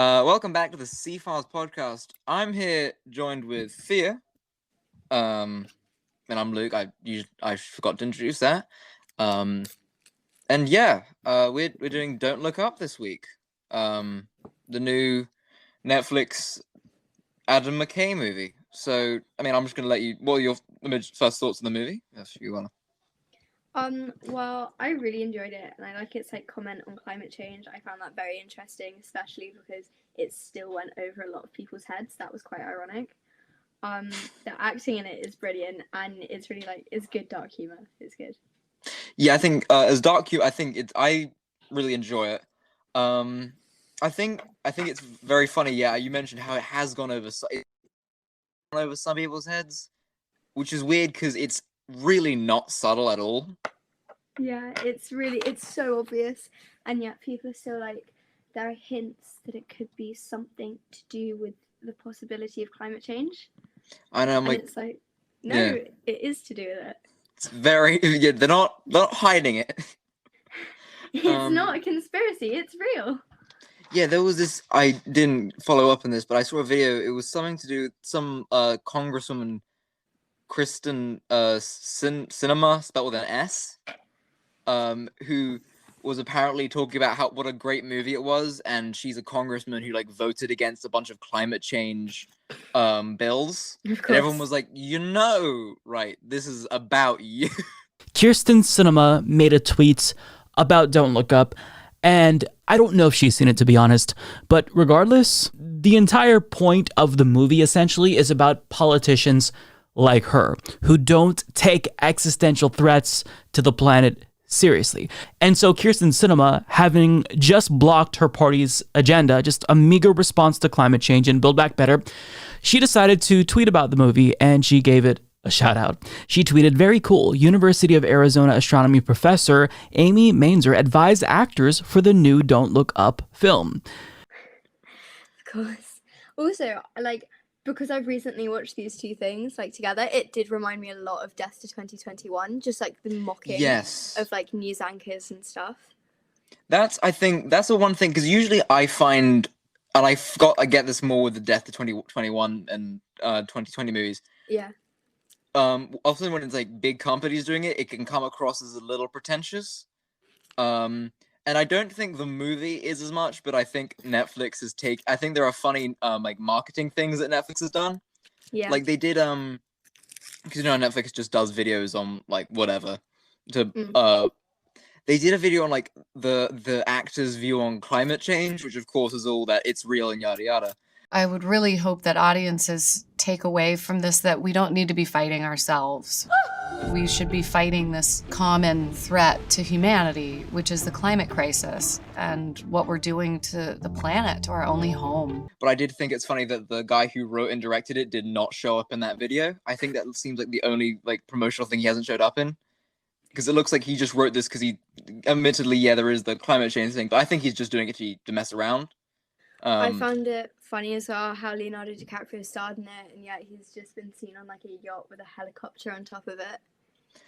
Welcome back to the C-Files podcast. I'm here joined with Thea, and I'm Luke. I forgot to introduce that. And yeah, we're doing Don't Look Up this week. The new Netflix Adam Mckay movie. So, I'm just gonna let you. What are your first thoughts on the movie? If you wanna. Well, I really enjoyed it, and I like its comment on climate change. I found that very interesting, especially because it still went over a lot of people's heads. That was quite ironic. The acting in it is brilliant, and it's really it's good dark humor. It's good. Yeah, I think as dark humor, I really enjoy it. I think it's very funny. Yeah, you mentioned how it has gone over some people's heads, which is weird because it's really not subtle at all. Yeah, it's so obvious, and yet people are still there are hints that it could be something to do with the possibility of climate change. I know, it's no, yeah. It is to do with it. It's very they're not hiding it. It's not a conspiracy, it's real. Yeah, there was this, I didn't follow up on this, but I saw a video. It was something to do with some Congresswoman Kristen Cinema, spelled with an S, who was apparently talking about what a great movie it was, and she's a congressman who voted against a bunch of climate change bills, and everyone was like, right, this is about you. Kirsten Cinema made a tweet about Don't Look Up, and I don't know if she's seen it, to be honest, but regardless, the entire point of the movie essentially is about politicians like her who don't take existential threats to the planet seriously. And so Kirsten Cinema, having just blocked her party's agenda, just a meager response to climate change and Build Back Better, she decided to tweet about the movie, and she gave it a shout out. She tweeted, "Very cool. University of Arizona astronomy professor Amy Mainzer advised actors for the new Don't Look Up film." Of course. Also, because I've recently watched these two things together, it did remind me a lot of Death to 2021, just the mocking of news anchors and stuff. I think that's the one thing, because usually I find, and I get this more with the Death to 2021 and 2020 movies. Yeah. Often when it's big companies doing it, it can come across as a little pretentious. And I don't think the movie is as much, but I think Netflix I think there are funny marketing things that Netflix has done. Yeah. They did because Netflix just does videos on whatever to they did a video on the actors' view on climate change, which of course is all that it's real and yada yada. I would really hope that audiences take away from this that we don't need to be fighting ourselves. We should be fighting this common threat to humanity, which is the climate crisis and what we're doing to the planet, to our only home. But I did think it's funny that the guy who wrote and directed it did not show up in that video. I think that seems like the only promotional thing he hasn't showed up in. Because it looks like he just wrote this because he, admittedly, there is the climate change thing, but I think he's just doing it to mess around. I found it funny as well how Leonardo DiCaprio starred in it, and yet he's just been seen on a yacht with a helicopter on top of it.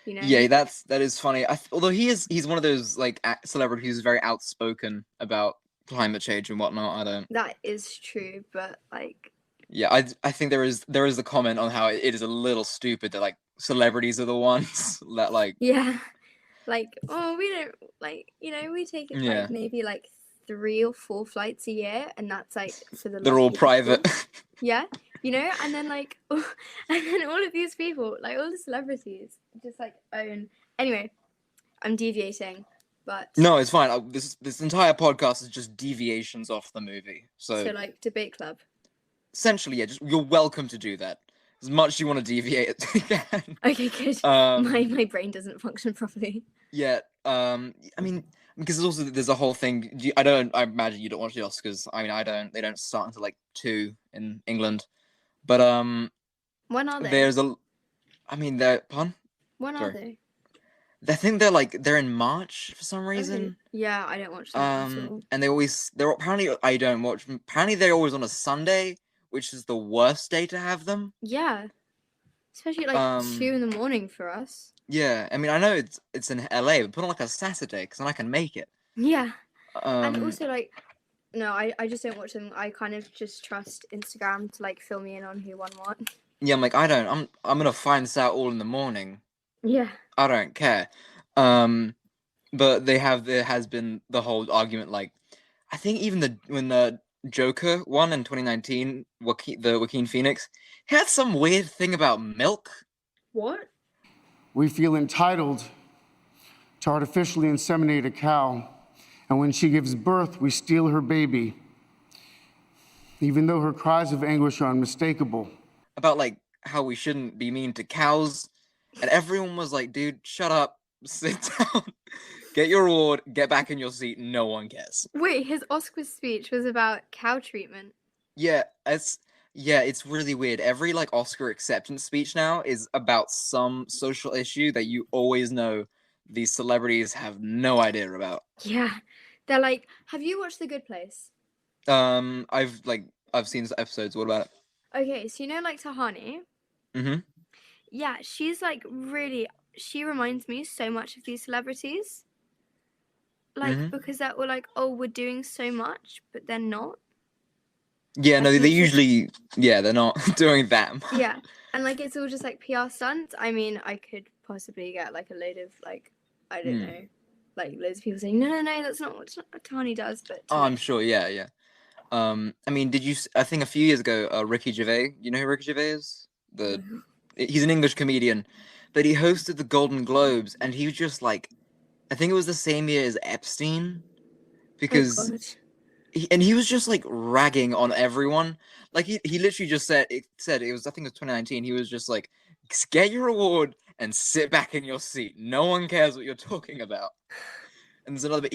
Yeah, that is funny. Although he's one of those celebrities who's very outspoken about climate change and whatnot. I don't. That is true, but Yeah, I think there is the comment on how it is a little stupid that celebrities are the ones that Yeah, we don't we take it maybe 3 or 4 flights a year, and that's for the they're all private. Yeah, and then and then all of these people, all the celebrities, just own. Anyway, I'm deviating, but no, it's fine. This entire podcast is just deviations off the movie. So debate club. Essentially, yeah. You're welcome to do that as much as you want to deviate. Okay, good. My brain doesn't function properly. Yeah. Because there's a whole thing. I imagine you don't watch the Oscars. I don't. They don't start until 2 in England. But when are they? There's they're pardon? When are they? I think they're in March for some reason. Okay. Yeah, I don't watch them at all. And they're apparently I don't watch. Apparently they're always on a Sunday, which is the worst day to have them. Yeah, especially 2 in the morning for us. Yeah, I know it's in LA, but put on a Saturday because then I can make it. Yeah, and also No, I just don't watch them. I kind of just trust Instagram to like fill me in on who won what. Yeah, I'm like, I'm gonna find this out all in the morning. Yeah. I don't care. But there has been the whole argument, like, I think even when the Joker won in 2019, Joaquin Phoenix, he had some weird thing about milk. What? We feel entitled to artificially inseminate a cow, and when she gives birth, we steal her baby, even though her cries of anguish are unmistakable. About like how we shouldn't be mean to cows, and everyone was like, "Dude, shut up, sit down, get your award, get back in your seat. No one cares." Wait, his Oscar speech was about cow treatment. Yeah, it's really weird. Every like Oscar acceptance speech now is about some social issue that you always know these celebrities have no idea about. Yeah. They're like, have you watched The Good Place? I've seen episodes. What about it? Okay, so you know like Tahani? Mm-hmm. Yeah, she's like really, she reminds me so much of these celebrities. Like, because they're all like, oh, we're doing so much, but they're not. Yeah, no, Like, they it's just- usually, they're not doing that much. Yeah, and like it's all just like PR stunts. I mean, I could possibly get like a load of like, I don't know, like loads of people saying, no, that's not what Tahani does. But Oh, I'm sure. Yeah. I mean, I think a few years ago, Ricky Gervais. You know who Ricky Gervais is? He's an English comedian, but he hosted the Golden Globes, and he was just like, I think it was the same year as Epstein, because he was just like ragging on everyone. Like he literally just said it was, I think it was 2019. He was just like, get your award and sit back in your seat. No one cares what you're talking about. And there's another bit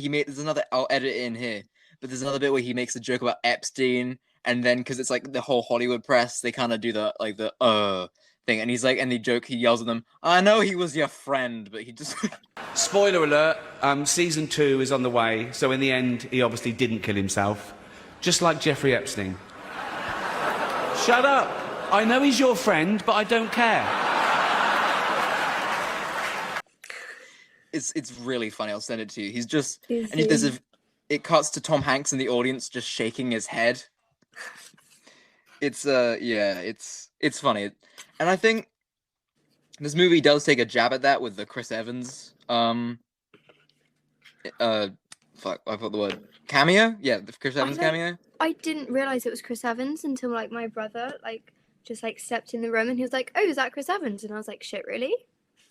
I'll edit it in here. But there's another bit where he makes a joke about Epstein, and then because it's like the whole Hollywood press, they kind of do the thing, and he's like, and he yells at them, "I know he was your friend," but he just Spoiler alert, season 2 is on the way, so in the end, he obviously didn't kill himself. Just like Jeffrey Epstein. Shut up! I know he's your friend, but I don't care. It's really funny. I'll send it to you. He's just, and if it cuts to Tom Hanks in the audience just shaking his head. It's it's funny, and I think this movie does take a jab at that with the Chris Evans I forgot the word, cameo. Yeah, the Chris Evans cameo. I didn't realize it was Chris Evans until like my brother like just like stepped in the room and he was like, "Oh, is that Chris Evans?" And I was like, "Shit, really?"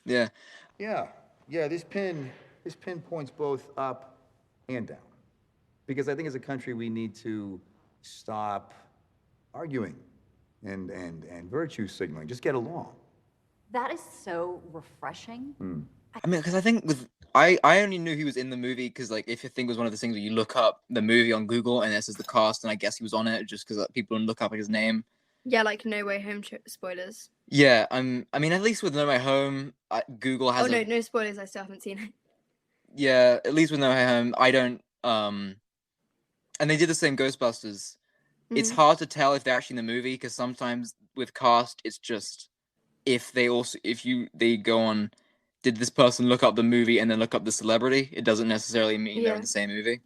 Yeah. This pin points both up and down. Because I think as a country we need to stop arguing and virtue signaling. Just get along. That is so refreshing. I mean, because I think I only knew he was in the movie because like if you think it was one of those things where you look up the movie on Google and this is the cast, and I guess he was on it just because people don't look up his name. Yeah, like No Way Home spoilers. Yeah, I mean, at least with No Way Home, Google has. Oh no spoilers! I still haven't seen it. Yeah, at least with No Way Home, I don't. And they did the same Ghostbusters. It's hard to tell if they're actually in the movie because sometimes with cast, it's just if they go on, did this person look up the movie and then look up the celebrity? It doesn't necessarily mean they're in the same movie.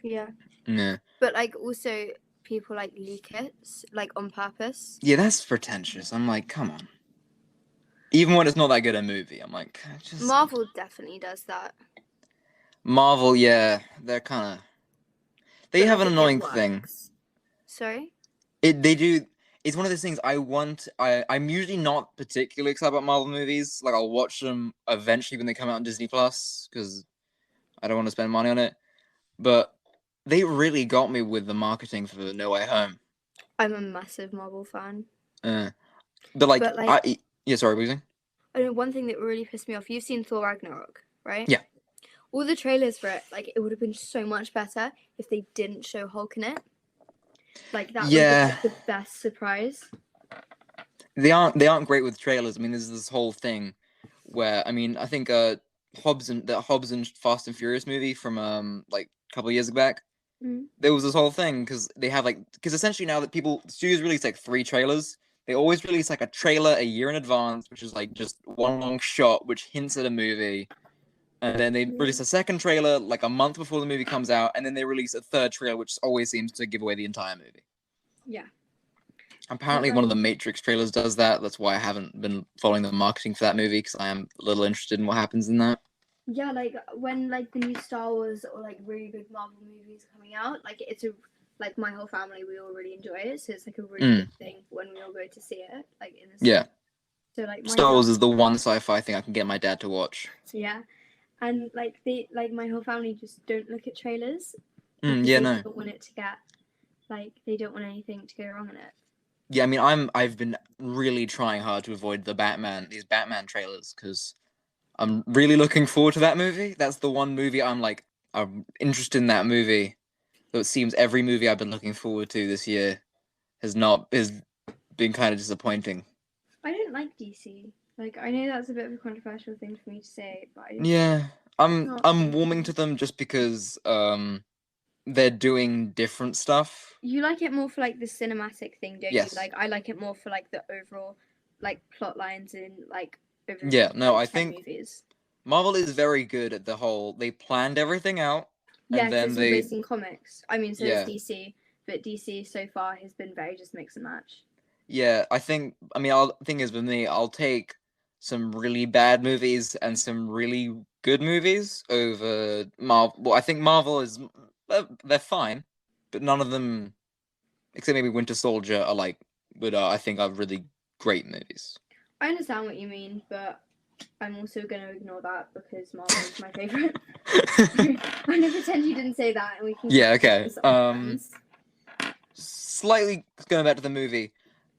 Yeah. Yeah. But like also people like leak it like on purpose. Yeah, that's pretentious. I'm like, come on. Even when it's not that good a movie, I'm like, just... Marvel definitely does that. Marvel, yeah, they're kind of. They have an annoying thing. Sorry? They do. It's one of those things I'm usually not particularly excited about Marvel movies. Like, I'll watch them eventually when they come out on Disney Plus because I don't want to spend money on it. But they really got me with the marketing for No Way Home. I'm a massive Marvel fan. Sorry, what were you saying? I know one thing that really pissed me off. You've seen Thor Ragnarok, right? Yeah. All the trailers for it, like, it would have been so much better if they didn't show Hulk in it. Like, that was the best surprise. They aren't great with trailers. I mean, there's this whole thing where, I mean, I think Hobbs and Fast and Furious movie from like a couple of years back. There was this whole thing because they have because essentially now that studios release like 3 trailers, they always release like a trailer a year in advance, which is like just one long shot which hints at a movie. And then they release a second trailer like a month before the movie comes out, and then they release a third trailer, which always seems to give away the entire movie. Yeah. Apparently, one of the Matrix trailers does that. That's why I haven't been following the marketing for that movie, because I am a little interested in what happens in that. Yeah, like when like the new Star Wars or like really big Marvel movies are coming out, like it's a like my whole family, we all really enjoy it, so it's like a really good thing when we all go to see it, like in the Yeah. So like Star Wars is the one sci-fi thing I can get my dad to watch. Yeah, and like my whole family just don't look at trailers. Yeah, They no. don't want it to get like they don't want anything to go wrong in it. Yeah, I mean, I've been really trying hard to avoid these Batman trailers, because I'm really looking forward to that movie. That's the one movie I'm interested in that movie. So it seems every movie I've been looking forward to this year has been kind of disappointing. I don't like DC. Like I know that's a bit of a controversial thing for me to say, but I'm warming to them just because they're doing different stuff. You like it more for like the cinematic thing, don't Yes. you? Like I like it more for like the overall like plot lines and like over Yeah, no, like, I 10 think movies. Marvel is very good at the whole. They planned everything out, Yeah, and 'cause then it's all they based in comics. I mean, so Yeah. it's DC, but DC so far has been very just mix and match. Yeah, thing is with me, I'll take some really bad movies and some really good movies over Marvel. Well, I think Marvel is they're fine, but none of them, except maybe Winter Soldier, I think are really great movies. I understand what you mean, but I'm also going to ignore that because Marvel is my favorite. I'm going to pretend you didn't say that, and we can. Yeah, okay. Keep this on friends. Slightly going back to the movie,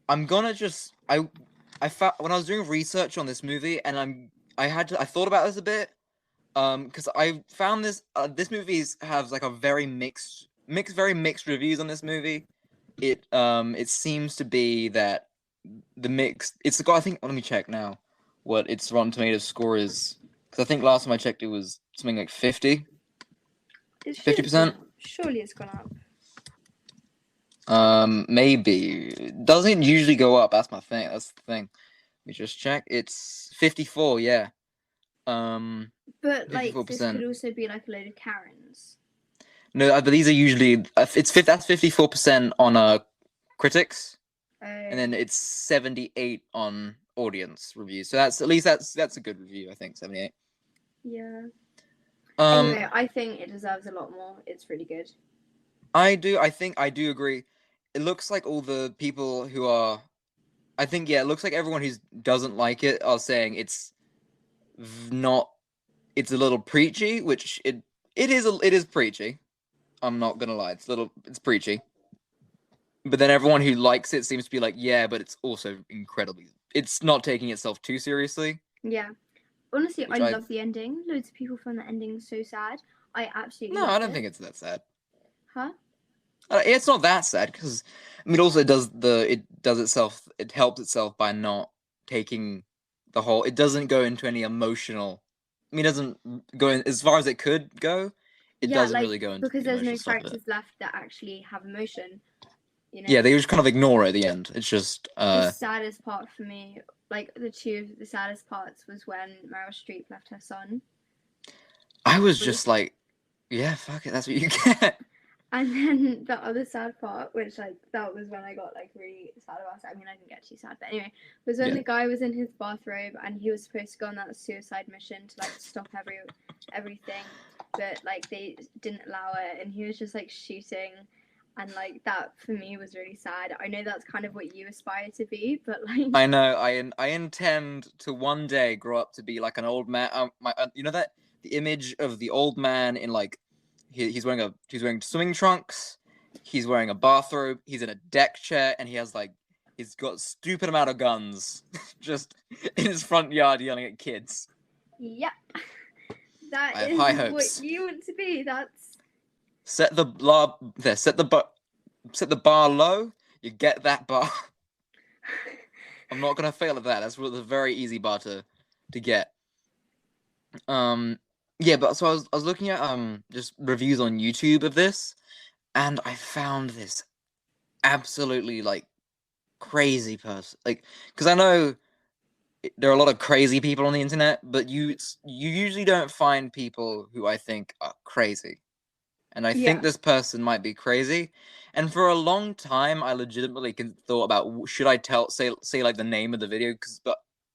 I'm gonna just I found when I was doing research on this movie, and I thought about this a bit, because I found this movie has like a very mixed reviews on this movie. It seems to be that the mix. It's got, I think, let me check now what its Rotten Tomatoes score is, because I think last time I checked it was something like 50. It should have 50%? gone up. Surely it's gone up. Maybe. It doesn't usually go up. That's my thing. That's the thing. Let me just check. It's 54. Yeah. But like this 54%. could also be like a load of Karens. No, but these are usually that's 54% on critics, and then it's 78 on audience reviews. So that's a good review. I think 78. Yeah. Um, Anyway, I think it deserves a lot more. It's really good. I do agree. It looks like all the people who are, I think, yeah, it looks like everyone who doesn't like it are saying it's not. It's a little preachy, which it is preachy. I'm not gonna lie, it's preachy. But then everyone who likes it seems to be like, yeah, but it's also incredibly. It's not taking itself too seriously. Yeah. Honestly, Which I love the ending. Loads of people find the ending so sad. I absolutely No, love I don't it. think it's that sad. Huh? It's not that sad, because I mean, also it helps itself by not taking the whole. It doesn't go into any emotional. I mean, it doesn't go in as far as it could go. It doesn't really go into because the there's no emotional stuff of it. characters left that actually have emotion. You know? Yeah, they just kind of ignore it at the end. It's just The saddest part for me, like the saddest parts, was when Meryl Streep left her son. I was just like, yeah, fuck it, that's what you get. And then the other sad part, which like that was when I got like really sad about it. I mean, I didn't get too sad, but anyway, was when the guy was in his bathrobe and he was supposed to go on that suicide mission to like stop everything, but like they didn't allow it, and he was just like shooting, and like that for me was really sad. I know that's kind of what you aspire to be, but like I know. I intend to one day grow up to be like an old man. You know that the image of the old man in like he's wearing swimming trunks, he's wearing a bathrobe, he's in a deck chair, and he's got a stupid amount of guns just in his front yard yelling at kids. Yep. That I have is high hopes. what you want to be. That's Set the bar low, you get that bar. I'm not gonna fail at that. That's a very easy bar to get. Yeah, but so I was looking at just reviews on YouTube of this, and I found this absolutely like crazy person. Like, because I know there are a lot of crazy people on the internet, but you usually don't find people who I think are crazy. And I think this person might be crazy. And for a long time, I legitimately thought about, should I say like the name of the video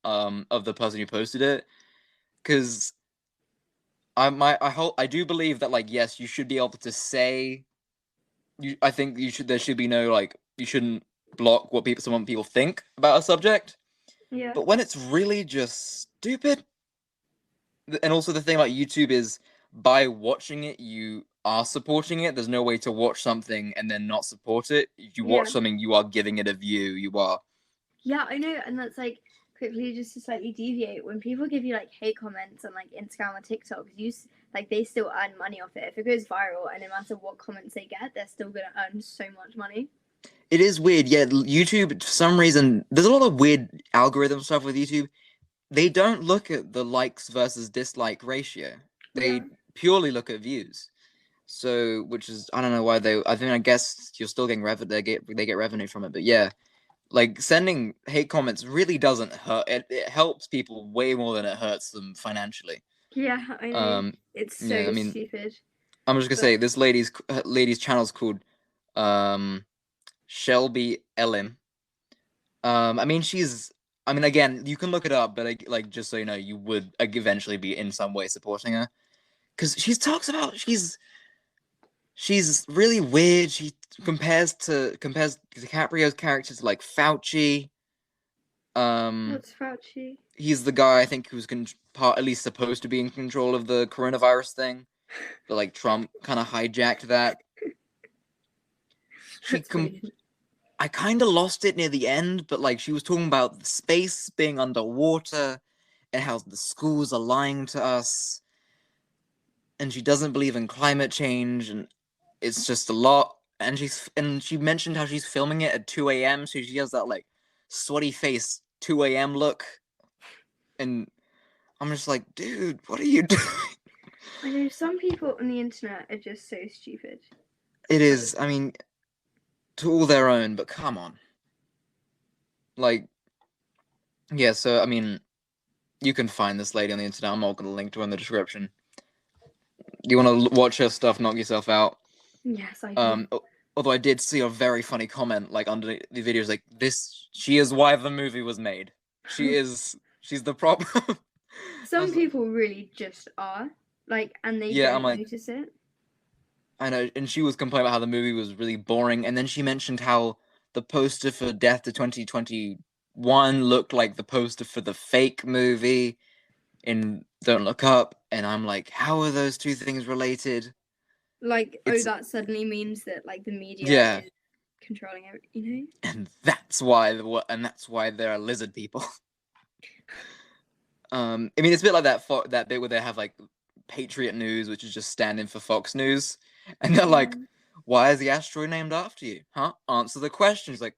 of the person who posted it? Because I do believe that, like, yes, you should be able to say. I think there should be no, like, you shouldn't block what some people think about a subject. Yeah. But when it's really just stupid, and also the thing about YouTube is, by watching it, you are supporting it. There's no way to watch something and then not support it. If you watch something, you are giving it a view. You are. Yeah, I know, and that's like, quickly just to slightly deviate, when people give you like hate comments on like Instagram or TikTok, they still earn money off it. If it goes viral, and no matter what comments they get, they're still gonna earn so much money. It is weird, yeah. YouTube, for some reason, there's a lot of weird algorithm stuff with YouTube. They don't look at the likes versus dislike ratio. They purely look at views. So, which is, I don't know why I guess you're still getting they get revenue from it. But yeah, like, sending hate comments really doesn't hurt. It helps people way more than it hurts them financially. Yeah, I know. It's so stupid. I'm just gonna say, this lady's channel's called Shelby Ellen. Again, you can look it up, but like, just so you know, you would eventually be in some way supporting her, because she talks about she's really weird. She compares DiCaprio's character to, like, Fauci. What's Fauci? He's the guy, I think, who's at least supposed to be in control of the coronavirus thing, but like Trump kind of hijacked that. I kind of lost it near the end, but like, she was talking about space being underwater and how the schools are lying to us, and she doesn't believe in climate change, and it's just a lot. And she mentioned how she's filming it at 2 a.m., so she has that, like, sweaty face 2 a.m. look, and I'm just like, dude, what are you doing? I know, some people on the internet are just so stupid. It is, I mean, to all their own, but come on. Like, yeah, so, I mean, you can find this lady on the internet. I'm not going to link to her in the description. You want to watch her stuff, knock yourself out? Yes, I do. Although I did see a very funny comment, like, under the videos, like, she is why the movie was made. She's the problem. Some people really just are, like, and they don't notice it. I know, and she was complaining about how the movie was really boring, and then she mentioned how the poster for Death to 2021 looked like the poster for the fake movie in Don't Look Up, and I'm like, how are those two things related? Like, that suddenly means that, like, the media is controlling everything, you know? And that's why there are lizard people. I mean, it's a bit like that bit where they have, like, Patriot News, which is just stand-in for Fox News, and they're like, why is the asteroid named after you? Huh? Answer the question. It's like,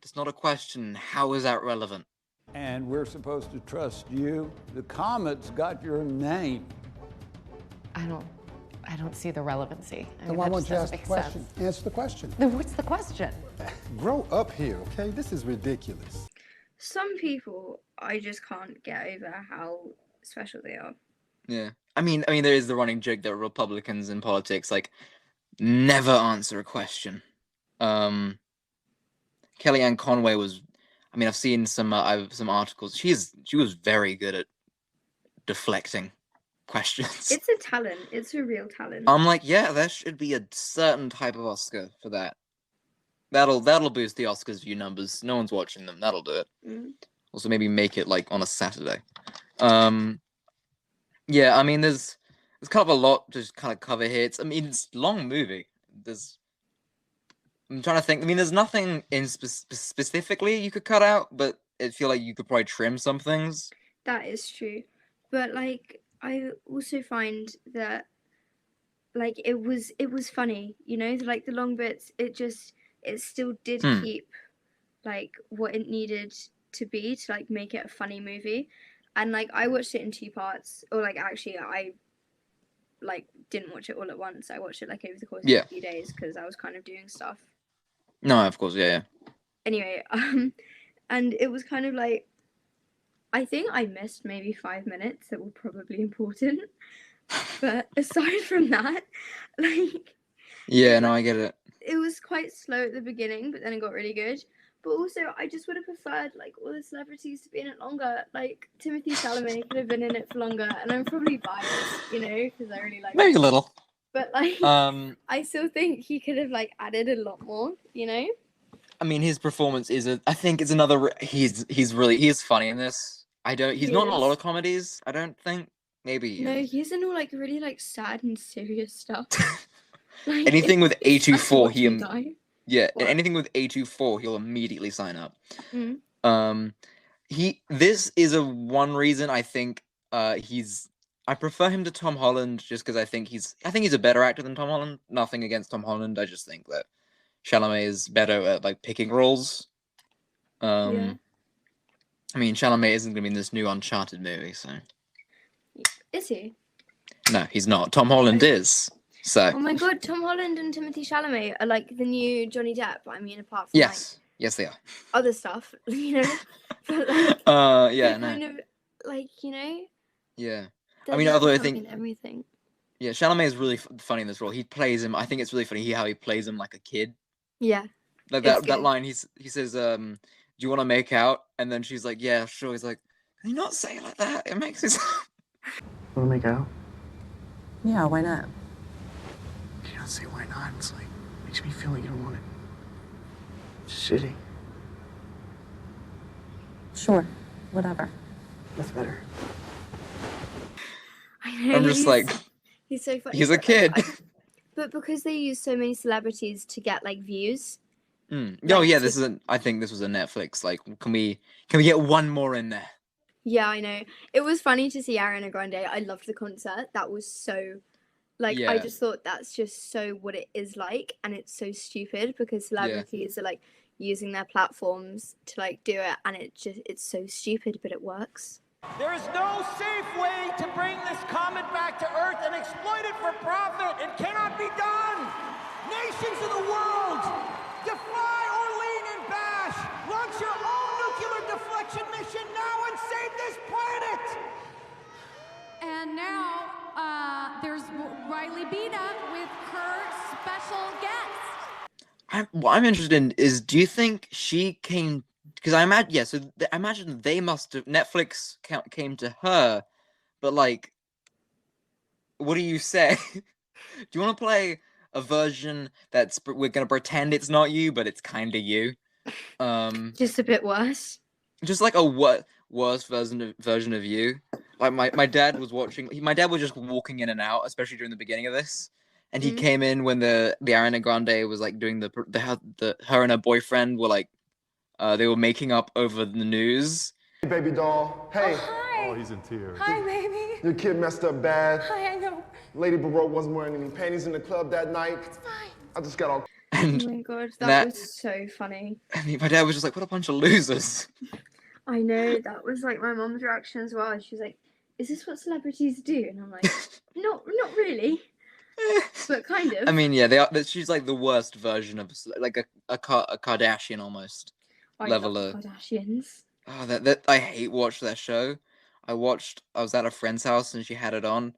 it's not a question. How is that relevant? And we're supposed to trust you. The comet's got your name. I don't see the relevancy. Then why won't you ask the question? Answer the question. Then what's the question? Grow up here, okay? This is ridiculous. Some people, I just can't get over how special they are. Yeah. I mean, there is the running joke that Republicans in politics, like, never answer a question. Kellyanne Conway was, I mean, I've seen some articles. She was very good at deflecting questions. It's a talent. It's a real talent. I'm like, yeah, there should be a certain type of Oscar for that. That'll boost the Oscars view numbers. No one's watching them. That'll do it. Also, maybe make it, like, on a Saturday. Yeah, I mean, there's kind of a lot to just kind of cover here. I mean, it's a long movie. I'm trying to think. I mean, there's nothing in specifically you could cut out, but I feel like you could probably trim some things. That is true. But, like, I also find that, like, it was funny, you know? Like, the long bits, it still did keep, like, what it needed to be to, like, make it a funny movie. And, like, I watched it in 2 parts. Or, like, actually, I, like, didn't watch it all at once. I watched it, like, over the course of a few days because I was kind of doing stuff. No, of course, yeah. Anyway, and it was kind of like, I think I missed maybe 5 minutes that were probably important. But aside from that, like, Yeah, no, I get it. it was quite slow at the beginning, but then it got really good. But also, I just would have preferred like all the celebrities to be in it longer. Like Timothy Chalamet could have been in it for longer, and I'm probably biased, you know, because I really like Maybe him. a little. But like, I still think he could have like added a lot more, you know. I mean, his performance is I think it's another. He is funny in this. He's not in a lot of comedies. I don't think. Maybe. No, he's in all like really like sad and serious stuff. Like, anything with it's A24, What? anything with A24, he'll immediately sign up. Mm. This is one reason I think I prefer him to Tom Holland just because I think he's a better actor than Tom Holland. Nothing against Tom Holland, I just think that Chalamet is better at like picking roles. Yeah. I mean, Chalamet isn't gonna be in this new Uncharted movie, so. Is he? No, he's not. Tom Holland is. So. Oh my god, Tom Holland and Timothy Chalamet are like the new Johnny Depp. I mean, apart from Yes, they are. other stuff, you know. But like, yeah, kind of like, you know. Yeah. I mean, although I think everything. Yeah, Chalamet is really funny in this role. He plays him. I think it's really funny how he plays him like a kid. Yeah. Like that line. He says, "Do you want to make out?" And then she's like, "Yeah, sure." He's like, "Can you not say it like that? It makes it." Want to make out? Yeah, why not? You can't say why not. It's like, makes me feel like you don't want it. It's shitty. Sure, whatever. That's better. I know. I'm just like, he's so funny. He's a kid. But because they use so many celebrities to get like views. Oh yeah, I think this was a Netflix. Like, can we get one more in there? Yeah, I know. It was funny to see Ariana Grande. I loved the concert. That was so, like, I just thought that's just so what it is like, and it's so stupid because celebrities are like using their platforms to like do it, and it's so stupid, but it works. There is no safe way to bring this comet back to Earth and exploit it for profit. It cannot be done. Nations of the world, defy Orlean and Bash. Launch your own nuclear deflection mission now and save this planet. And now there's Riley Bina with her special guest. What I'm interested in is, do you think she came? Because I imagine they must have Netflix came to her, but like, what do you say? Do you want to play a version we're gonna pretend it's not you, but it's kind of you? Just a bit worse. Just like a worse version of you. Like my dad was watching. My dad was just walking in and out, especially during the beginning of this, and he came in when the Ariana Grande was like doing the her and her boyfriend were like. They were making up over the news. Hey, baby doll. Hey. Oh, hi. Oh, he's in tears. Hi, baby. Your kid messed up bad. Hi, I know. Lady Baroque wasn't wearing any panties in the club that night. It's fine. I just got all... And oh my god, that was so funny. I mean, my dad was just like, what a bunch of losers. I know, that was like my mom's reaction as well. She was like, is this what celebrities do? And I'm like, not really. But kind of. I mean, yeah, she's like the worst version of like a Kardashian almost. I level love of Kardashians. Oh, that I watched that show. I was at a friend's house and she had it on,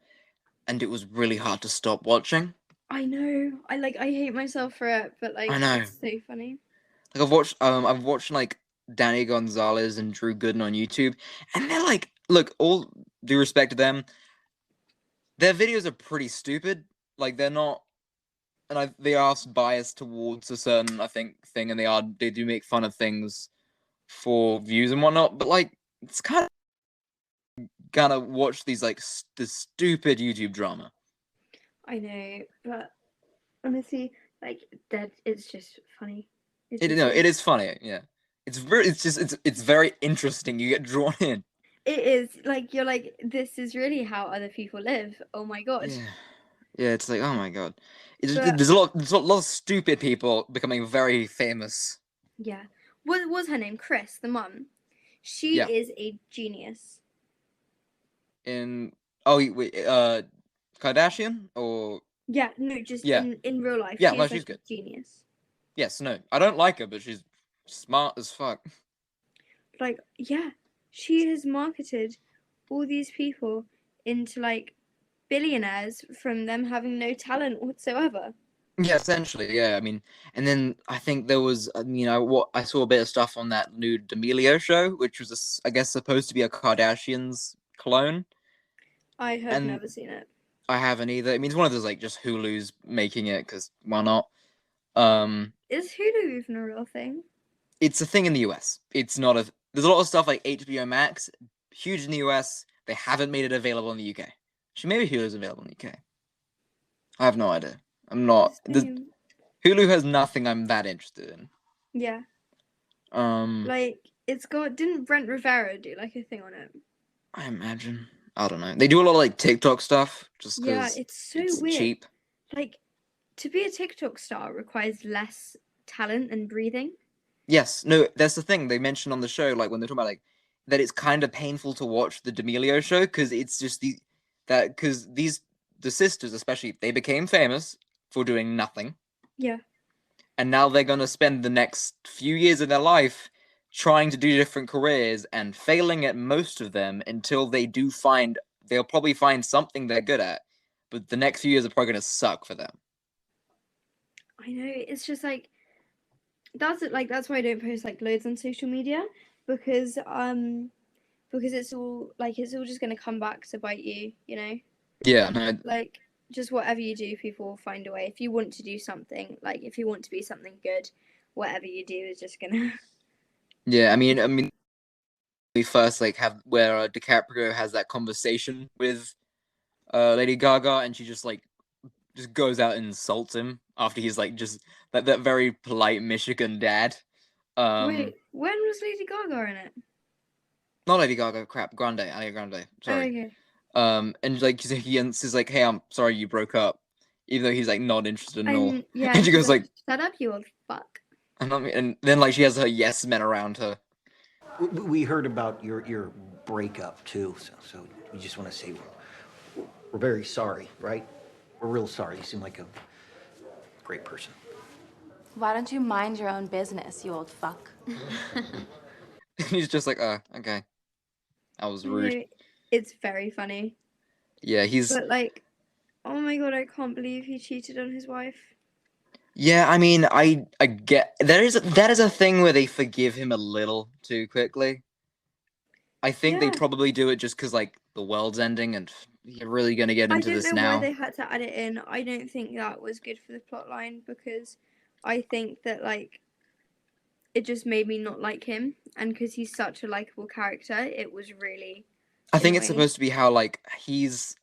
and it was really hard to stop watching. I know. I hate myself for it, but like I know. It's so funny. Like I've watched like Danny Gonzalez and Drew Gooden on YouTube, and they're like, look, all due respect to them, their videos are pretty stupid. Like they're not. And they are biased towards a certain, I think, thing, and they do make fun of things for views and whatnot. But like, it's kind of gonna watch these like this stupid YouTube drama. I know, but honestly, like that, it's just funny. It is funny. Yeah, it's very interesting. You get drawn in. It is like you're like, this is really how other people live. Oh my god. Yeah, it's like, oh my god. There's a lot of stupid people becoming very famous. Yeah. What was her name? Chris, the mum. She is a genius. Kardashian or yeah, no, just in real life. Yeah, no, she's good. Genius. Yes, no, I don't like her, but she's smart as fuck. Like, yeah, she has marketed all these people into like billionaires from them having no talent whatsoever. Yeah, essentially, yeah. I mean, and then I think there was, what I saw a bit of stuff on that new D'Amelio show, which was, I guess, supposed to be a Kardashians clone. I have And never seen it. I haven't either. I mean, it's one of those like just Hulu's making it because why not? Is Hulu even a real thing? It's a thing in the US. It's not a. There's a lot of stuff like HBO Max, huge in the US. They haven't made it available in the UK. Maybe Hulu's available in the UK. I have no idea. I'm not. Hulu has nothing I'm that interested in. Yeah. Like it's got. Didn't Brent Rivera do like a thing on it? I imagine. I don't know. They do a lot of like TikTok stuff just because it's so weird. Cheap. Like, to be a TikTok star requires less talent and breathing. Yes. No, that's the thing they mentioned on the show. Like when they're talking about like that, it's kind of painful to watch the D'Amelio show because it's just the sisters especially they became famous for doing nothing. Yeah. And now they're gonna spend the next few years of their life trying to do different careers and failing at most of them until they'll probably find something they're good at. But the next few years are probably gonna suck for them. I know, it's just like that's why I don't post like loads on social media because it's all just gonna come back to bite you, you know? Yeah, no. Like just whatever you do, people will find a way. If you want to do something, like if you want to be something good, whatever you do is just gonna Yeah, I mean we first like have where DiCaprio has that conversation with Lady Gaga and she just goes out and insults him after he's like just that very polite Michigan dad. Wait, when was Lady Gaga in it? Not Lady Gaga, crap, Ariana Grande. Sorry. Okay. And like he says like, "Hey, I'm sorry you broke up," even though he's like not interested at all. Yeah, and she goes like, "Shut up, you old fuck." And then like she has her yes men around her. We heard about your breakup too, so we just want to say we're very sorry, right? We're real sorry. You seem like a great person. Why don't you mind your own business, you old fuck? He's just like, okay. That was rude. No, it's very funny. Yeah, But like, oh my god, I can't believe he cheated on his wife. Yeah, I mean, I get that is a thing where they forgive him a little too quickly. I think they probably do it just because like the world's ending and you're really gonna get into this now. I don't know why they had to add it in. I don't think that was good for the plot line because I think that like it just made me not like him, and because he's such a likable character, it was really. I think it's supposed to be how like he's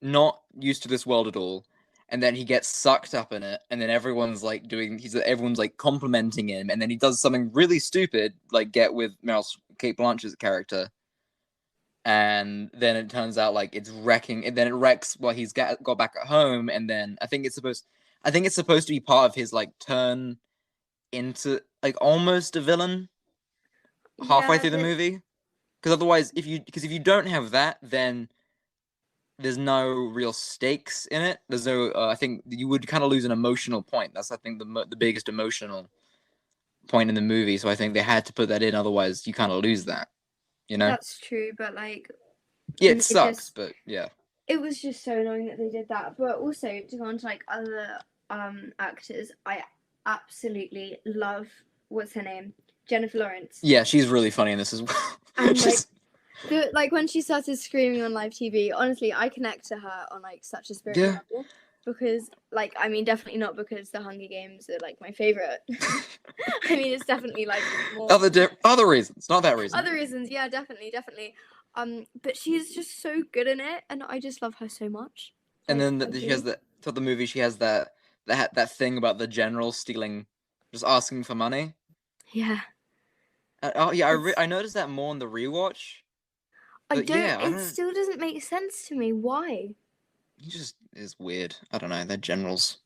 not used to this world at all, and then he gets sucked up in it, and then everyone's like complimenting him, and then he does something really stupid, like get with Kate Blanchett's character, and then it turns out like it's wrecking, and then it wrecks while he's got back at home, and then I think it's supposed to be part of his like turn into like almost a villain halfway through the movie, because otherwise if you don't have that, then there's no real stakes in it. There's no I think you would kind of lose an emotional point. That's I think the biggest emotional point in the movie, so I think they had to put that in, otherwise you kind of lose that, you know. That's true, but like it sucks, but yeah, it was just so annoying that they did that. But also to go on to like other actors, I absolutely love what's her name, Jennifer Lawrence. Yeah, she's really funny in this as well. And like when she started screaming on live TV, honestly, I connect to her on like such a spiritual level, because like I mean definitely not because the Hunger Games are like my favorite. I mean it's definitely like more other reasons, not that reason. Other reasons, yeah, definitely. But she's just so good in it, and I just love her so much. And then she has throughout the movie she has that thing about the general just asking for money. Yeah. I noticed that more in the rewatch. It still doesn't make sense to me. Why? He just is weird. I don't know. They're generals.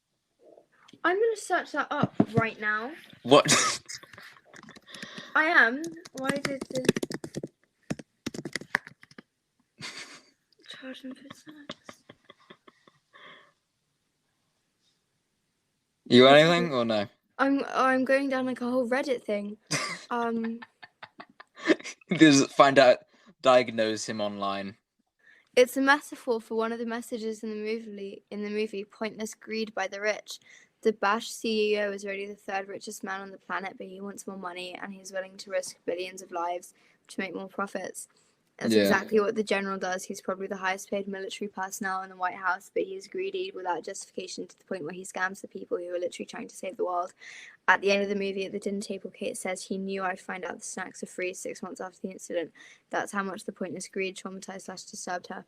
I'm gonna search that up right now. What? I am. Why did the charge him for sex? You want anything or no? I'm going down like a whole Reddit thing. Just diagnose him online. It's a metaphor for one of the messages in the movie, Pointless Greed by the Rich. The Bash CEO is already the third richest man on the planet, but he wants more money and he's willing to risk billions of lives to make more profits. That's exactly what the general does. He's probably the highest paid military personnel in the White House, but he's greedy without justification to the point where he scams the people who are literally trying to save the world. At the end of the movie, at the dinner table, Kate says he knew I'd find out the snacks are free 6 months after the incident. That's how much the pointless greed traumatized / disturbed her.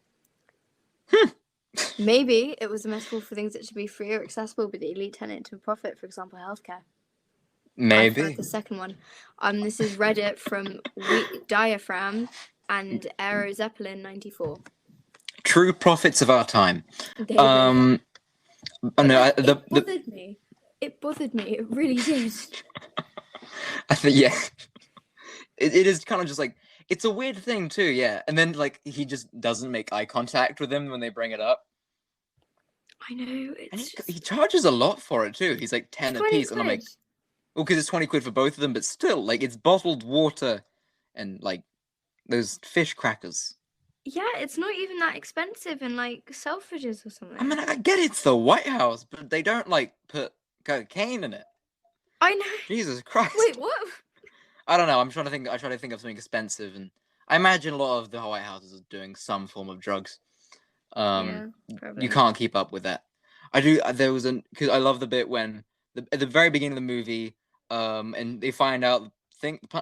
Maybe it was a metaphor for things that should be free or accessible, but the elite turn it into a profit, for example, healthcare. Maybe. The second one. This is Reddit from Diaphragm and Aero Zeppelin 94. True prophets of our time. It bothered me. It bothered me. It really did. I think it is kind of just like, it's a weird thing too, yeah. And then like he just doesn't make eye contact with them when they bring it up. I know. He charges a lot for it too. He's like 10 a piece, and I'm like, well, because it's 20 quid for both of them, but still, like, it's bottled water and like those fish crackers. Yeah, it's not even that expensive in like Selfridges or something. I mean, I get it's the White House, but they don't like put cocaine in it. I know. Jesus Christ. Wait, what? I don't know. I try to think of something expensive, and I imagine a lot of the White Houses are doing some form of drugs. Yeah, probably. You can't keep up with that. Because I love the bit when at the very beginning of the movie, and they find out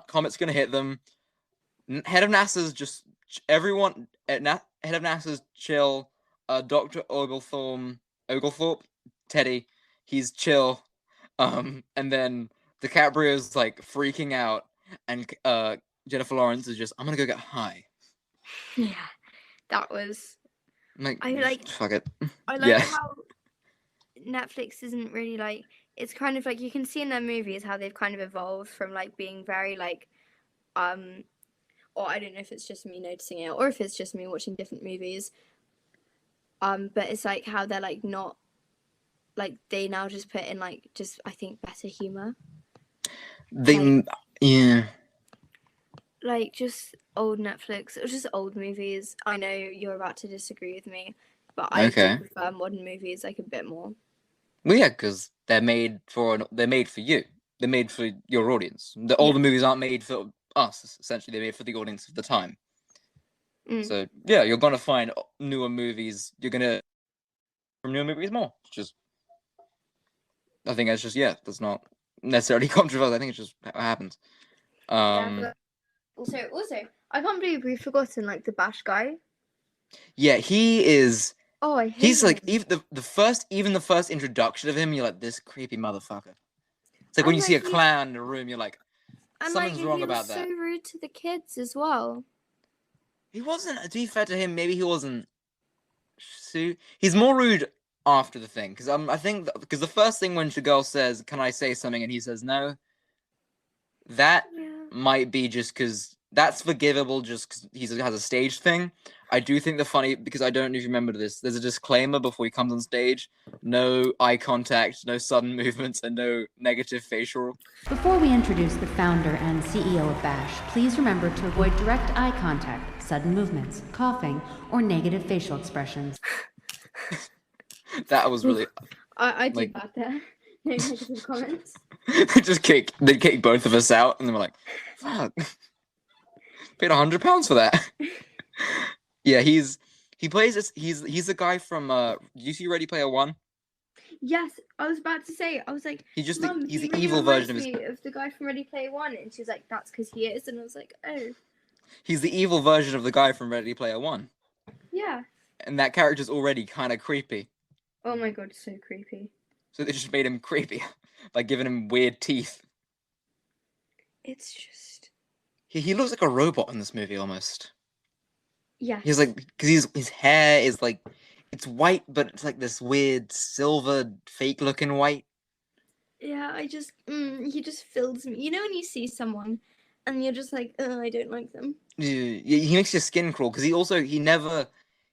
comet's gonna hit them. Head of NASA's just everyone at head of NASA's chill. Dr. Oglethorpe, Teddy, he's chill. And then DiCaprio's like freaking out, and Jennifer Lawrence is just, I'm gonna go get high. Yeah, that was. Fuck it. I like how Netflix isn't really like. It's kind of like you can see in their movies how they've kind of evolved from like being very like, or I don't know if it's just me noticing it or if it's just me watching different movies. But it's like how they're like not, like they now just put in like just I think better humor. Yeah. Like just old Netflix or just old movies. I know you're about to disagree with me, but I do prefer modern movies like a bit more. Well, yeah, because they're made for you. They're made for your audience. The older movies aren't made for us. Essentially, they're made for the audience of the time. So yeah, you're gonna find newer movies. You're gonna from newer movies more. Just, I think that's just that's not necessarily controversial. I think it's just how it happens. But also, I can't believe we've forgotten like the Bash guy. Yeah, he is. Oh, I hate He's him. like even the first introduction of him, you're like, this creepy motherfucker. It's like when you see a clown in a room, you're like, something's wrong about that. He was so rude to the kids as well. He wasn't. To be fair to him, maybe he wasn't. He's more rude after the thing, because I think because the first thing when the girl says, "Can I say something?" and he says no, that might be just because that's forgivable, just because he has a stage thing. I do think because I don't know if you remember this, there's a disclaimer before he comes on stage: no eye contact, no sudden movements, and no negative facial. Before we introduce the founder and CEO of Bash, please remember to avoid direct eye contact, sudden movements, coughing, or negative facial expressions. That was really. I did that there. No negative comments. They kicked both of us out, and they were like, "Fuck, paid £100 for that." Yeah, he plays this. He's the guy from. Do you see Ready Player One? Yes, I was about to say. I was like, he's Mum, the really evil version of the guy from Ready Player One, and she's like, that's because he is, and I was like, oh. He's the evil version of the guy from Ready Player One. Yeah. And that character's already kind of creepy. Oh my god, so creepy. So they just made him creepy by giving him weird teeth. It's just. He looks like a robot in this movie almost. Yeah. He's like, because his hair is like, it's white, but it's like this weird silver, fake looking white. Yeah, he just fills me. You know when you see someone, and you're just like, oh, I don't like them. Yeah, he makes your skin crawl because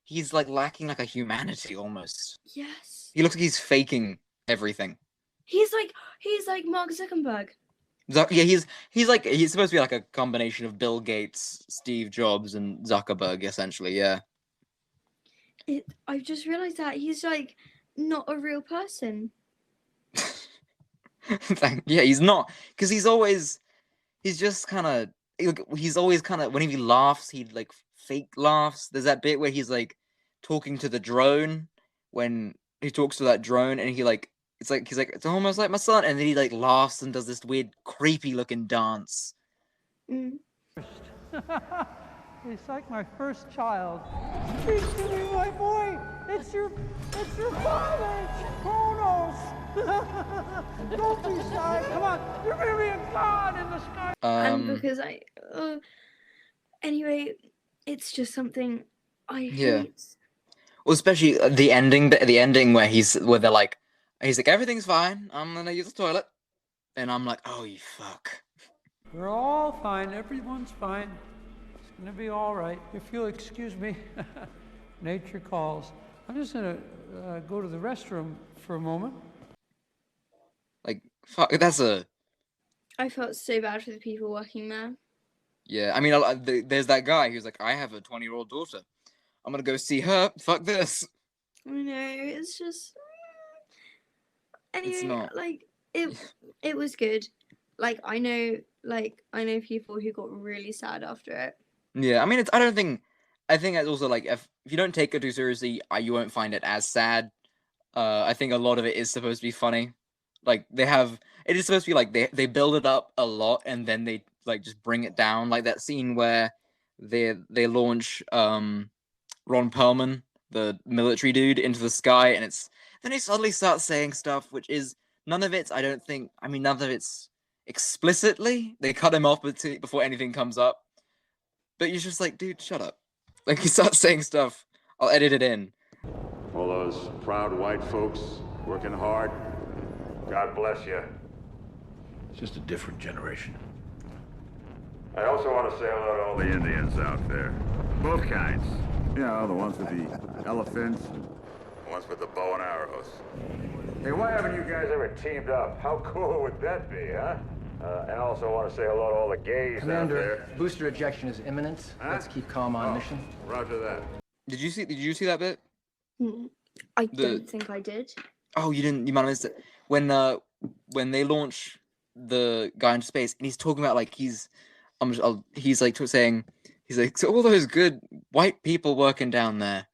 he's like lacking like a humanity almost. Yes. He looks like he's faking everything. He's like Mark Zuckerberg. Yeah, he's supposed to be like a combination of Bill Gates, Steve Jobs, and Zuckerberg, essentially. Yeah. I've just realized that he's like not a real person. Yeah, he's not, because he's just kind of he's always kind of, when he laughs, he like fake laughs. There's that bit where he's like talking to the drone, when he talks to that drone, and he's like it's almost like my son, and then he like laughs and does this weird creepy looking dance. It's like my first child. Speak to me, my boy. It's your father. It's Kronos. Don't be shy. Come on. You're gonna be a god in the sky. And because anyway, it's just something I hate. Well, especially the ending where he's like everything's fine, I'm gonna use the toilet, and I'm like, oh, you fuck. We're all fine. Everyone's fine. It's gonna be all right. If you'll excuse me, nature calls. I'm just gonna go to the restroom for a moment. Like, fuck, I felt so bad for the people working there. Yeah, I mean, there's that guy who's like, I have a 20-year-old daughter. I'm gonna go see her. Fuck this. I know, it's just. Anyway, It's not. like it was good. Like I know people who got really sad after it. Yeah, I mean, I think it's also like, if you don't take it too seriously, you won't find it as sad. I think a lot of it is supposed to be funny. Like it is supposed to be like they build it up a lot and then they like just bring it down. Like that scene where they launch Ron Perlman, the military dude, into the sky, and then he suddenly starts saying stuff which is none of it's explicitly. They cut him off before anything comes up. But you're just like, dude, shut up. Like, he starts saying stuff. I'll edit it in. All those proud white folks working hard. God bless you. It's just a different generation. I also want to say hello to all the Indians out there. Both kinds. You know, the ones with the elephants, and the ones with the bow and arrows. Hey, why haven't you guys ever teamed up? How cool would that be, huh? And I also want to say hello to all the gays out there. Commander, booster ejection is imminent. Huh? Let's keep calm on mission. Roger that. Did you see that bit? I don't think I did. Oh, you didn't. You might have missed it. When they launch the guy into space, and he's talking about like he's like so all those good white people working down there.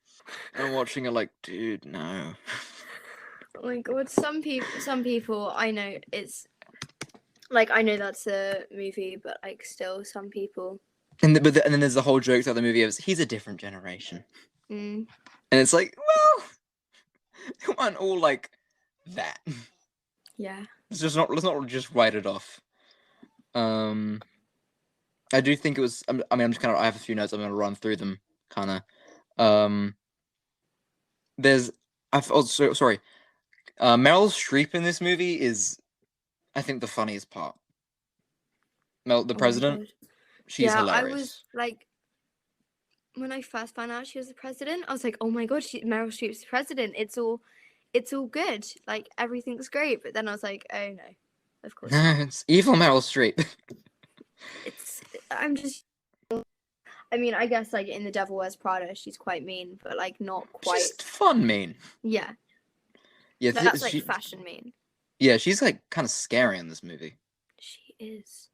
And I'm watching it like, dude, no. Oh my god, some people I know it's like, I know that's a movie, but like still some people. And then there's the whole joke throughout the movie of he's a different generation. Mm. And it's like, well, they weren't all like that. Yeah. Let's not just write it off. I do think it was. I have a few notes. I'm gonna run through them, kind of. Sorry. Meryl Streep in this movie is, I think, the funniest part. The president. She's hilarious. I was like, when I first found out she was the president, I was like, oh my god, Meryl Streep's the president. It's all good. Like, everything's great. But then I was like, oh no, of course not. It's evil Meryl Streep. I mean, I guess like in The Devil Wears Prada, she's quite mean, but like not quite. Just fun mean. Yeah. Yeah, That's like fashion mean. Yeah, she's like kind of scary in this movie. She is.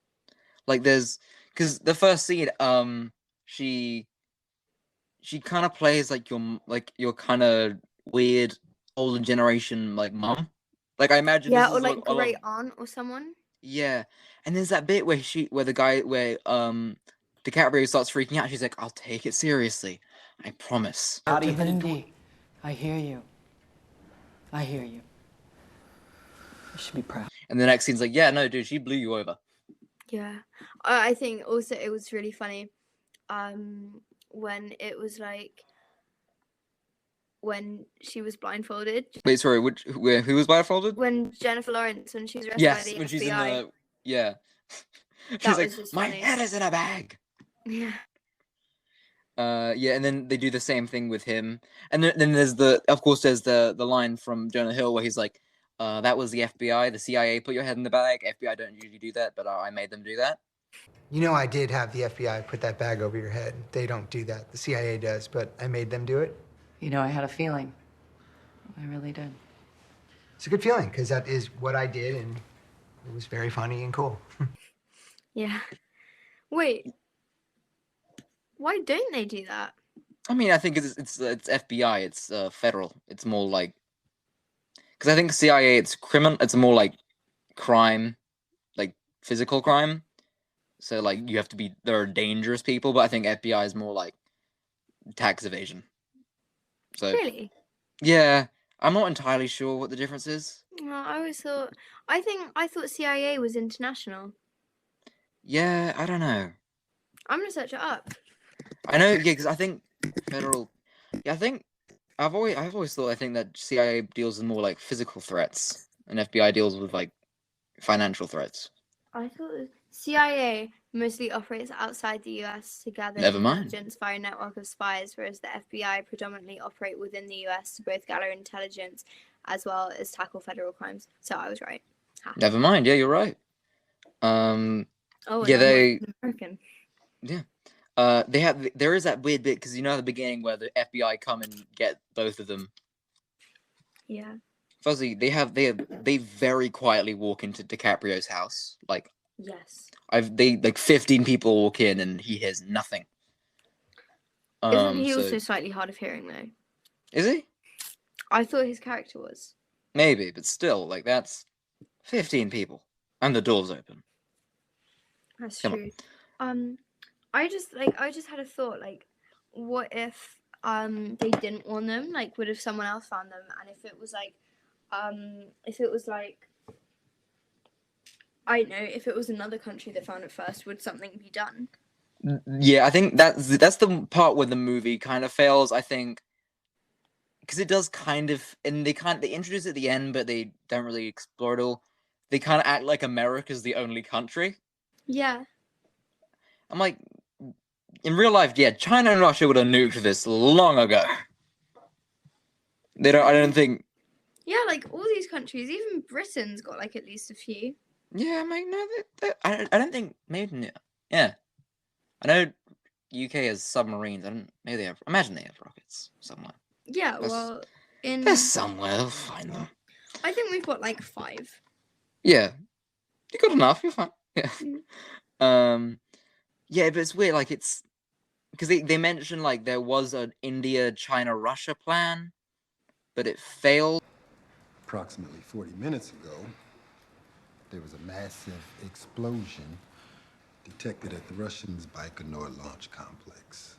Like, because the first scene, she kind of plays like your kind of weird older generation like mom. Like, I imagine. Yeah, or like great aunt or someone. Yeah, and there's that bit where DiCaprio starts freaking out. She's like, "I'll take it seriously, I promise." Divinity, I hear you. I hear you. You should be proud. And the next scene's like, "Yeah, no, dude, she blew you over." Yeah, I think also it was really funny, when it was like when she was blindfolded. Wait, sorry, who was blindfolded? When Jennifer Lawrence, when she was arrested by the when FBI. she's in the yeah. She's like, my head is in a bag. Yeah. Yeah, and then they do the same thing with him, and then there's the line from Jonah Hill where he's like, That was the FBI. The CIA put your head in the bag. FBI don't usually do that, but I made them do that. You know I did have the FBI put that bag over your head. They don't do that. The CIA does, but I made them do it. You know, I had a feeling. I really did. It's a good feeling, because that is what I did, and it was very funny and cool. Yeah. Wait. Why don't they do that? I mean, I think it's FBI. It's federal. It's more like, because I think CIA it's criminal. It's more like crime, like physical crime. So like you have to be, there are dangerous people, but I think FBI is more like tax evasion. So Really? yeah, I'm not entirely sure what the difference is. No, I thought CIA was international. Yeah, I don't know. I'm gonna search it up. I know, yeah, because I think federal. Yeah, I think I've always thought I think that CIA deals with more like physical threats, and FBI deals with like financial threats. I thought the CIA mostly operates outside the US to gather Never mind. intelligence via a network of spies, whereas the FBI predominantly operate within the US to both gather intelligence as well as tackle federal crimes. So I was right. Ha. Never mind. Yeah, you're right. Oh, yeah, and they. I'm American. Yeah. There is that weird bit because you know at the beginning where the FBI come and get both of them. Yeah. Fuzzy, they very quietly walk into DiCaprio's house. Like Yes. they like 15 people walk in and he hears nothing. Isn't he so- also slightly hard of hearing though? Is he? I thought his character was. Maybe, but still, like that's 15 people and the door's open. That's Come true. I just had a thought, like, what if they didn't want them? Like, what if someone else found them? And if it was like I don't know, if it was another country that found it first, would something be done? Yeah, I think that's the part where the movie kind of fails. I think because it does kind of, and they introduce it at the end, but they don't really explore it all. They kind of act like America's the only country. Yeah. I'm like, in real life, yeah, China and Russia would have nuked this long ago. They don't. I don't think. Yeah, like all these countries, even Britain's got like at least a few. Yeah, I'm like, no, I don't think. Maybe. Yeah, I know UK has submarines. Maybe they have. Imagine they have rockets somewhere. Yeah, well, They're somewhere. They'll find them. I think we've got like 5. Yeah, you got enough. You're fine. Yeah. Yeah, but it's weird. Like it's because they mentioned like there was an India, China, Russia plan, but it failed. Approximately 40 minutes ago, there was a massive explosion detected at the Russians' Baikonur launch complex.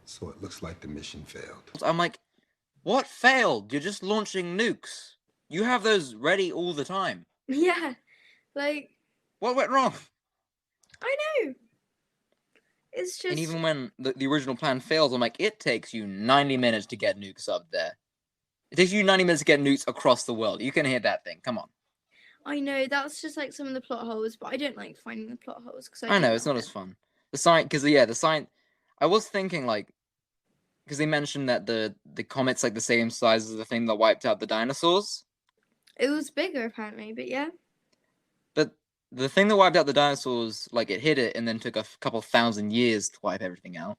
So it looks like the mission failed. I'm like, what failed? You're just launching nukes. You have those ready all the time. Yeah, like. What went wrong? I know. It's just. And even when the original plan fails, I'm like, it takes you 90 minutes to get nukes up there. It takes you 90 minutes to get nukes across the world. You can hit that thing. Come on. I know, that's just like some of the plot holes, but I don't like finding the plot holes because I know it's not as fun. The sign, because the sign. I was thinking like, because they mentioned that the comet's like the same size as the thing that wiped out the dinosaurs. It was bigger apparently, but yeah. But the thing that wiped out the dinosaurs, like it hit it and then took a couple thousand years to wipe everything out.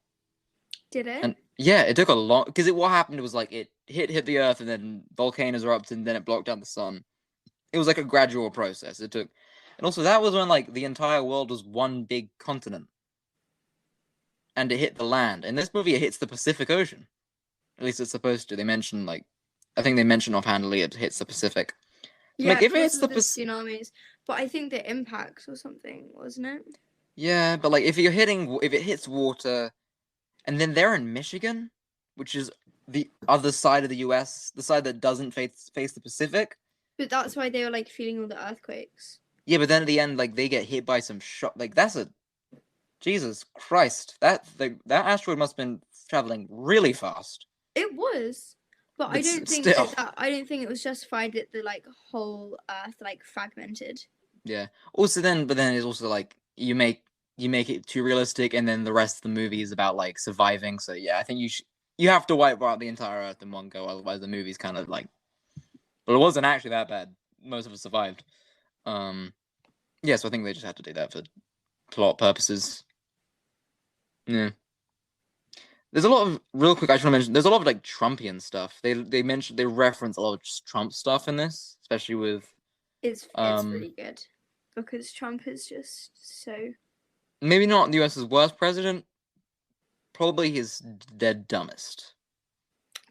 Did it? And yeah, it took a long, because what happened was like it hit the earth and then volcanoes erupted and then it blocked out the sun. It was like a gradual process. It took, and also that was when like the entire world was one big continent, and it hit the land. In this movie, it hits the Pacific Ocean. At least it's supposed to. They mention like, I think they mention offhandedly it hits the Pacific. Yeah, like if because it's of the tsunamis, but I think the impacts or something, wasn't it? Yeah, but like if it hits water, and then they're in Michigan, which is the other side of the U.S., the side that doesn't face the Pacific. But that's why they were like feeling all the earthquakes. Yeah, but then at the end, like they get hit by some shock. Like that's a Jesus Christ. That asteroid must have been traveling really fast. It was, but I don't think I don't think it was justified that the like whole Earth like fragmented. Yeah. Also, but then it's also like you make it too realistic, and then the rest of the movie is about like surviving. So yeah, I think you have to wipe out the entire Earth in one go, otherwise the movie's kind of like. But it wasn't actually that bad. Most of us survived. Yeah, so I think they just had to do that for plot purposes. Yeah. There's a lot of real quick. I just want to mention. There's a lot of like Trumpian stuff. They reference a lot of Trump stuff in this, especially with. It's really good because Trump is just so. Maybe not the U.S.'s worst president. Probably his dead dumbest.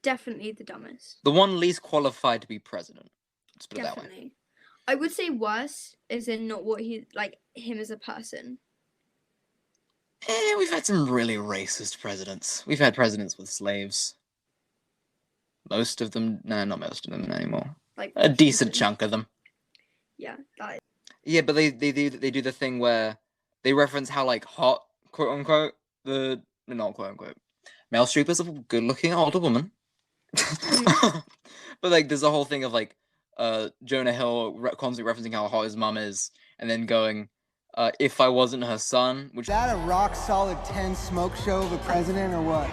Definitely the dumbest. The one least qualified to be president. Let's put it that way. Definitely. I would say worse, as in not what he like him as a person. We've had some really racist presidents. We've had presidents with slaves. Most of them, no, not most of them anymore. Like a decent chunk of them. Yeah, that. Yeah, but they do the thing where they reference how like hot, quote unquote, not quote unquote, Meryl Streep is a good looking older woman. But like there's a whole thing of like Jonah Hill constantly referencing how hot his mum is, and then going, if I wasn't her son, which is that a rock solid 10 smoke show of a president or what?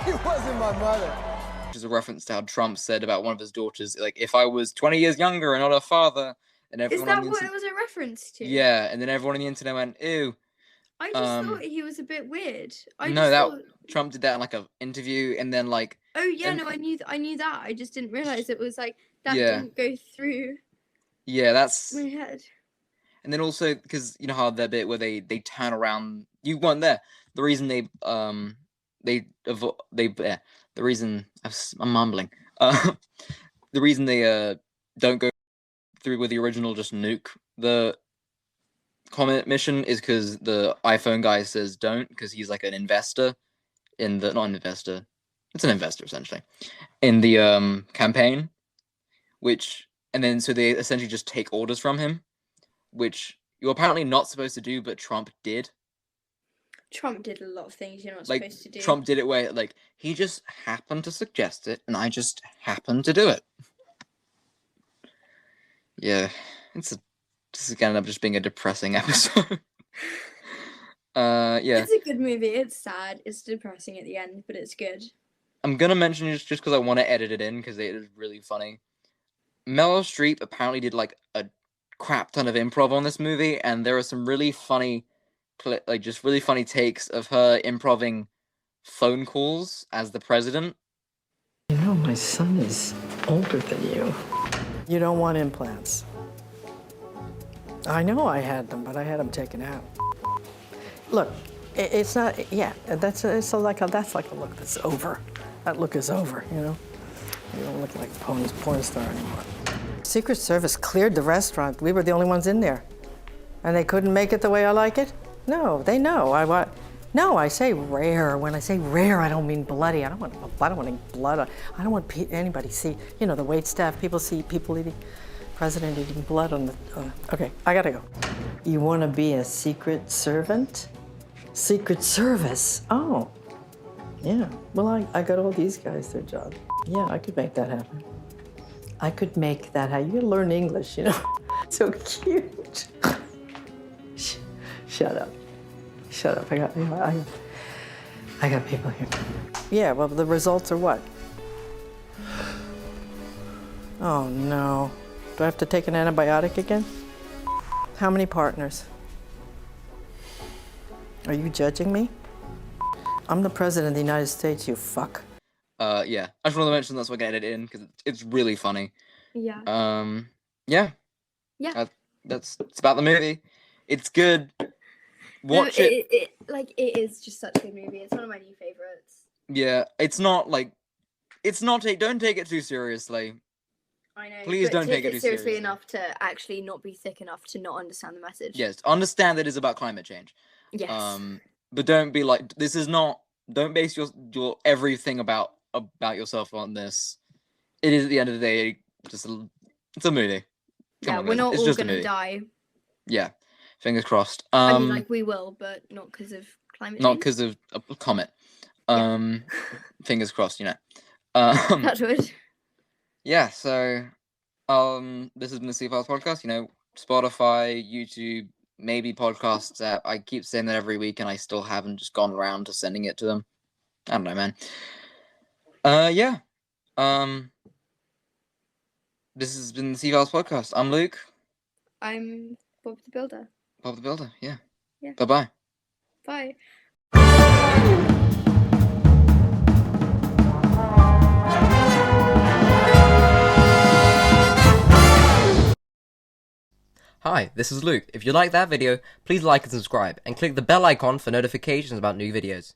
She wasn't my mother. Which is a reference to how Trump said about one of his daughters, like, if I was 20 years younger and not her father, and everyone. Is that what it was a reference to? Yeah, and then everyone on the internet went, ew. I just thought he was a bit weird. Trump did that in like an interview, and then like. Oh yeah, no, I knew that. I just didn't realize it was like that didn't go through. Yeah, that's my head. And then also because you know how that bit where they turn around, you weren't there. The reason the reason I'm mumbling. The reason they don't go through with the original just nuke the comet mission is because the iPhone guy says don't, because he's like an investor in the not an investor. It's an investor essentially in the campaign, and then so they essentially just take orders from him, which you're apparently not supposed to do, but Trump did. Trump did a lot of things you're not like, supposed to do. Trump did it where like he just happened to suggest it, and I just happened to do it. Yeah, this is gonna end up just being a depressing episode. Yeah. It's a good movie. It's sad. It's depressing at the end, but it's good. I'm gonna mention it just because I want to edit it in because it is really funny. Meryl Streep apparently did like a crap ton of improv on this movie, and there are some really funny, just really funny takes of her improving phone calls as the president. You know, my son is older than you. You don't want implants. I know I had them, but I had them taken out. Look, it's not. Yeah, that's like a look that's over. That look is over. You know, you don't look like a porn star anymore. Secret Service cleared the restaurant. We were the only ones in there, and they couldn't make it the way I like it. No, they know. No, I say rare. When I say rare, I don't mean bloody. I don't want any blood. I don't want anybody see. You know, the wait staff. People see people eating. President eating blood on the. Okay, I gotta go. You want to be a secret servant? Secret Service. Oh, yeah. Well, I got all these guys their job. Yeah, I could make that happen. I could make that happen. You learn English, you know. So cute. Shut up. Shut up. I got people here. Yeah. Well, the results are what? Oh no. Do I have to take an antibiotic again? How many partners? Are you judging me? I'm the president of the United States, you fuck. Yeah. I just wanted to mention that's why I get it in because it's really funny. Yeah. Yeah. Yeah. It's about the movie. It's good. Watch it. It is just such a good movie. It's one of my new favorites. Yeah. Don't take it too seriously. I know. Please don't take it too seriously enough to actually not be thick enough to not understand the message. Yes, understand that it's about climate change. Yes. But don't be like, this is not. Don't base your everything about yourself on this. It is at the end of the day it's a movie. We're not all gonna die. Yeah, fingers crossed. I mean, we will, but not because of climate change. Not because of a comet. Fingers crossed. You know. Touch wood. Yeah, so this has been the C-Files podcast. You know, Spotify, YouTube, maybe podcasts app. I keep saying that every week, and I still haven't just gone around to sending it to them. I don't know, man. Yeah. This has been the C-Files podcast. I'm Luke. I'm Bob the Builder. Bob the Builder, yeah. Yeah. Bye-bye. Bye. Hi, this is Luke. If you like that video, please like and subscribe, and click the bell icon for notifications about new videos.